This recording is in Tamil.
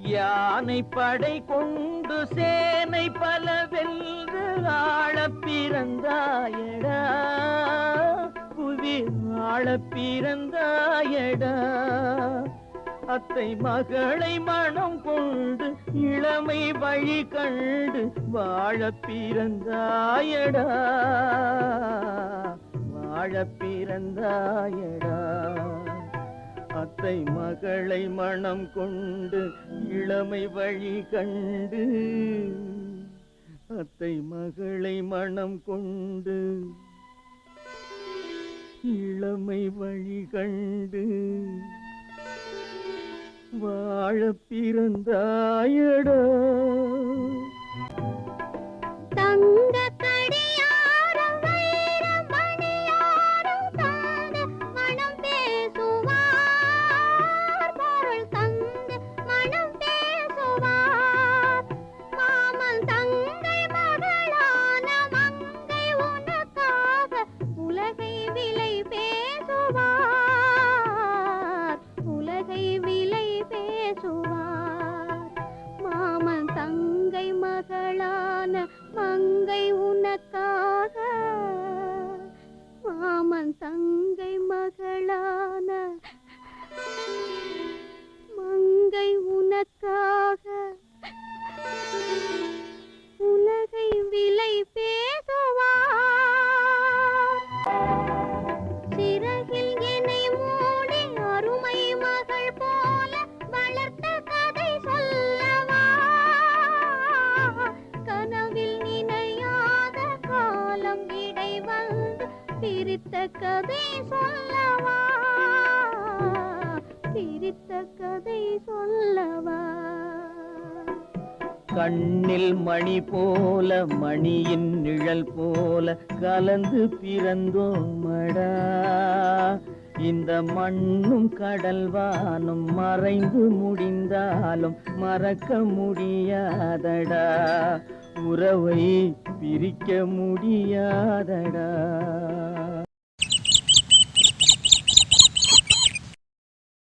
யானை படை கொண்டு சேனை பல வென்று ஆளப் பிறந்தாயடா, புவி ஆளப் பிறந்தாயடா. அத்தை மகளை மனம் கொண்டு இளமை வழி கண்டு வாழப் பிறந்தாயடா, வாழப் பிறந்தாயடா. அத்தை மகளை மனம் கொண்டு இளமை வழி கண்டு, அத்தை மகளை மனம் கொண்டு இளமை வழி கண்டு வாழப் பிறந்தாயடா. மங்கை உனக்காக, மாமன் தங்கை மகளான மங்கை உனக்காக உலகை விலை பேசுவார். சிறகில் என்னை மூடி அருமை மகள் போல வளர்த்த கதை சொல்லவா, கனவில் நினையாத காலம் இடை வந்து பிரித்த கதை சொல்லவா, பிரித்த கதை சொல்லவா. கண்ணில் மணி போல மணியின் நிழல் போல கலந்து பிறந்தோமடா, இந்த மண்ணும் கடல்வானும் மறைந்து முடிந்தாலும் மறக்க முடியாதடா, உறவை பிரிக்க முடியாதடா.